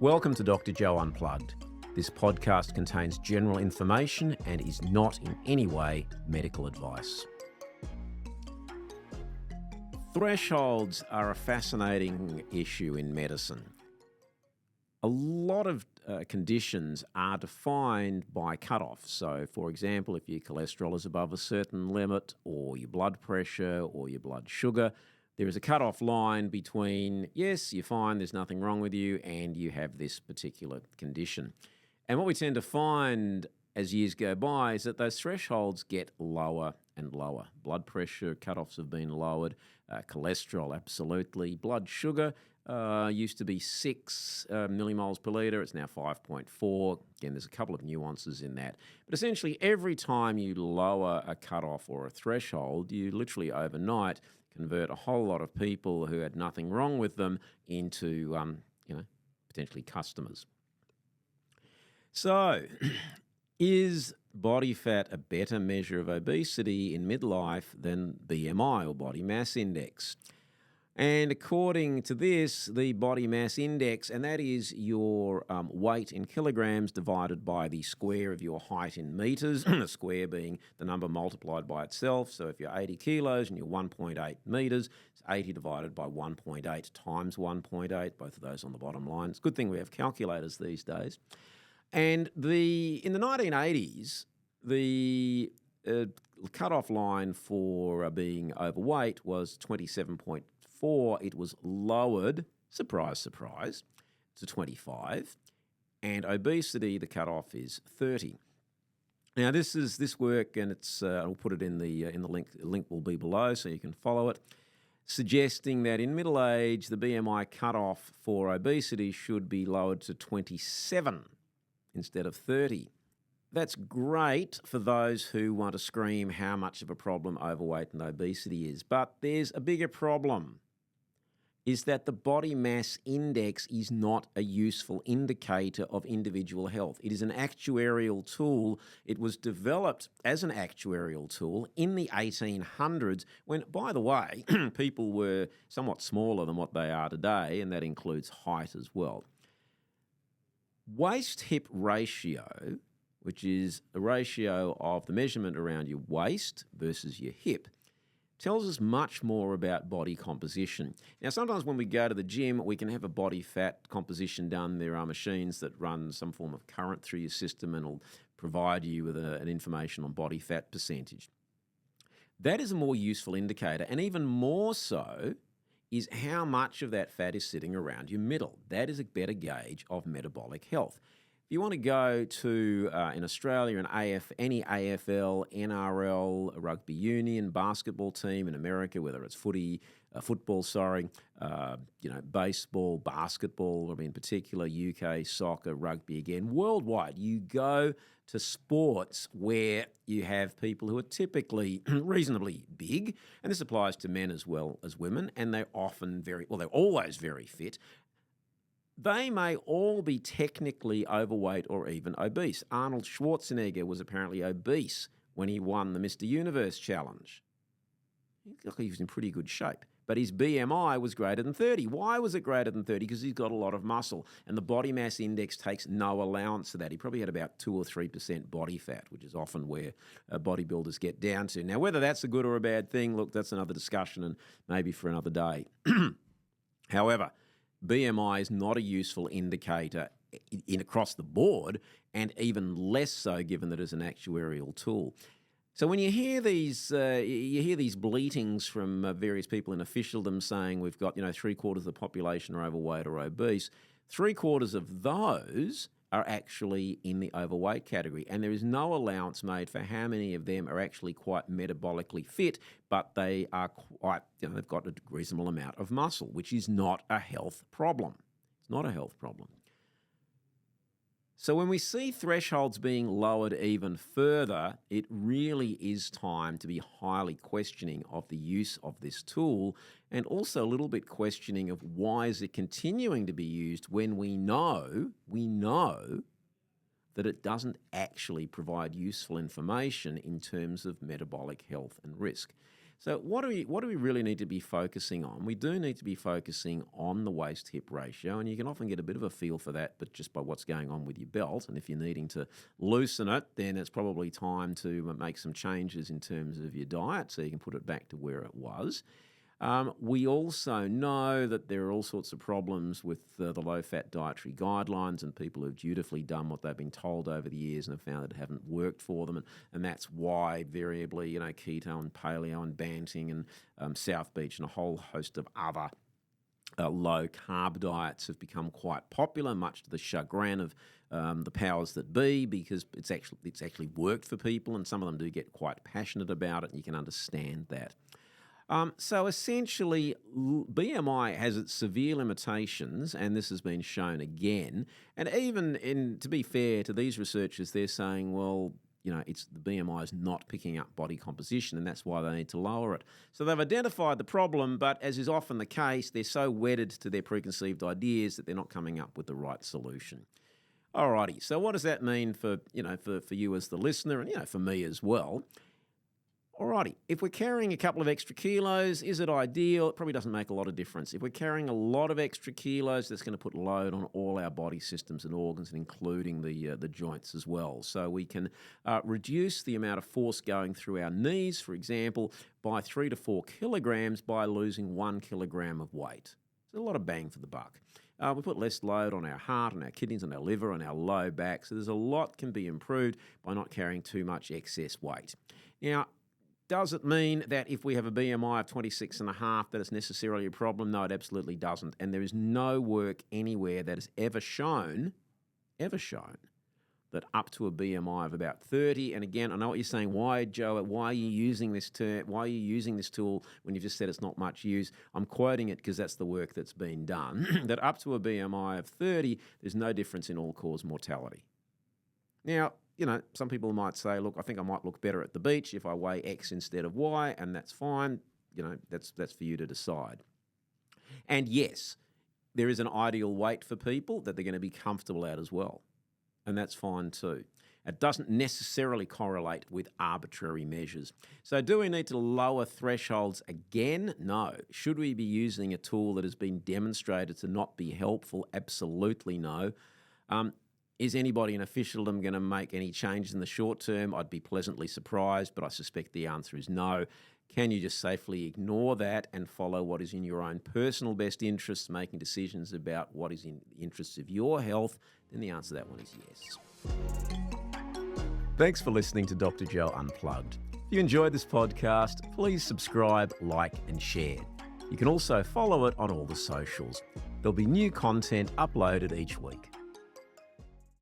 Welcome to Dr Joe Unplugged. This podcast contains general information and is not in any way medical advice. Thresholds are a fascinating issue in medicine. A lot of conditions are defined by cutoffs. So, for example, if your cholesterol is above a certain limit, or your blood pressure, or your blood sugar, there is a cutoff line between, yes, you're fine, there's nothing wrong with you, and you have this particular condition. And what we tend to find as years go by is that those thresholds get lower and lower. Blood pressure cutoffs have been lowered, cholesterol, absolutely. Blood sugar used to be 6 millimoles per litre, it's now 5.4. Again, there's a couple of nuances in that. But essentially, every time you lower a cutoff or a threshold, you literally overnight convert a whole lot of people who had nothing wrong with them into, potentially customers. So, is body fat a better measure of obesity in midlife than BMI or body mass index? And according to this, the body mass index, and that is your weight in kilograms divided by the square of your height in metres, the square being the number multiplied by itself. So if you're 80 kilos and you're 1.8 metres, it's 80 divided by 1.8 times 1.8, both of those on the bottom line. It's a good thing we have calculators these days. And in the 1980s, the cutoff line for being overweight was 27.4. It was lowered, surprise, surprise, to 25. And obesity, the cutoff is 30. Now, this work, and it's I'll put it in the link. The link will be below, so you can follow it. Suggesting that in middle age, the BMI cutoff for obesity should be lowered to 27 instead of 30. That's great for those who want to scream how much of a problem overweight and obesity is. But there's a bigger problem, is that the body mass index is not a useful indicator of individual health. It is an actuarial tool. It was developed as an actuarial tool in the 1800s when, by the way, people were somewhat smaller than what they are today, and that includes height as well. Waist-hip ratio, which is a ratio of the measurement around your waist versus your hip, tells us much more about body composition. Now, sometimes when we go to the gym, we can have a body fat composition done. There are machines that run some form of current through your system and will provide you with an information on body fat percentage. That is a more useful indicator, and even more so is how much of that fat is sitting around your middle. That is a better gauge of metabolic health. If you want to go to, in Australia, any AFL, NRL, rugby union, basketball team, in America, whether it's football, baseball, basketball, in particular, UK, soccer, rugby again, worldwide, you go to sports where you have people who are typically reasonably big, and this applies to men as well as women, and they're always very fit. They may all be technically overweight or even obese. Arnold Schwarzenegger was apparently obese when he won the Mr. Universe challenge. He looked like he was in pretty good shape. But his BMI was greater than 30. Why was it greater than 30? Because he's got a lot of muscle. And the body mass index takes no allowance for that. He probably had about 2 or 3% body fat, which is often where bodybuilders get down to. Now, whether that's a good or a bad thing, look, that's another discussion and maybe for another day. However, BMI is not a useful indicator across the board, and even less so given that it's an actuarial tool. So when you hear these bleatings from various people in officialdom saying we've got 3/4 of the population are overweight or obese, 3/4 of those are actually in the overweight category, and there is no allowance made for how many of them are actually quite metabolically fit, but they are quite, they've got a reasonable amount of muscle, which is not a health problem. It's not a health problem. So when we see thresholds being lowered even further, it really is time to be highly questioning of the use of this tool, and also a little bit questioning of why is it continuing to be used when we know that it doesn't actually provide useful information in terms of metabolic health and risk. So what do we really need to be focusing on? We do need to be focusing on the waist-hip ratio, and you can often get a bit of a feel for that, but just by what's going on with your belt. And if you're needing to loosen it, then it's probably time to make some changes in terms of your diet so you can put it back to where it was. We also know that there are all sorts of problems with the low-fat dietary guidelines, and people who've dutifully done what they've been told over the years and have found that it haven't worked for them, and that's why variably, keto and paleo and Banting and South Beach and a whole host of other low-carb diets have become quite popular, much to the chagrin of the powers that be, because it's actually worked for people, and some of them do get quite passionate about it, and you can understand that. So essentially, BMI has its severe limitations, and this has been shown again. And even to be fair to these researchers, they're saying, well, it's the BMI is not picking up body composition, and that's why they need to lower it. So they've identified the problem, but as is often the case, they're so wedded to their preconceived ideas that they're not coming up with the right solution. Alrighty, so what does that mean for you as the listener, and for me as well? Alrighty, if we're carrying a couple of extra kilos, is it ideal? It probably doesn't make a lot of difference. If we're carrying a lot of extra kilos, that's going to put load on all our body systems and organs, and including the joints as well. So we can reduce the amount of force going through our knees, for example, by 3 to 4 kilograms by losing 1 kilogram of weight. It's a lot of bang for the buck. We put less load on our heart, on our kidneys, on our liver, on our low back. So there's a lot can be improved by not carrying too much excess weight. Now, does it mean that if we have a BMI of 26.5 that it's necessarily a problem? No, it absolutely doesn't. And there is no work anywhere that has ever shown that up to a BMI of about 30, and again, I know what you're saying, why, Joe, why are you using this term, why are you using this tool when you've just said it's not much use? I'm quoting it because that's the work that's been done, that up to a BMI of 30, there's no difference in all-cause mortality. Now, some people might say, look, I think I might look better at the beach if I weigh X instead of Y, and that's fine. That's for you to decide. And yes, there is an ideal weight for people that they're going to be comfortable at as well, and that's fine too. It doesn't necessarily correlate with arbitrary measures. So do we need to lower thresholds again? No. Should we be using a tool that has been demonstrated to not be helpful? Absolutely no. Is anybody in officialdom going to make any changes in the short term? I'd be pleasantly surprised, but I suspect the answer is no. Can you just safely ignore that and follow what is in your own personal best interests, making decisions about what is in the interests of your health? Then the answer to that one is yes. Thanks for listening to Dr. Joe Unplugged. If you enjoyed this podcast, please subscribe, like, and share. You can also follow it on all the socials. There'll be new content uploaded each week.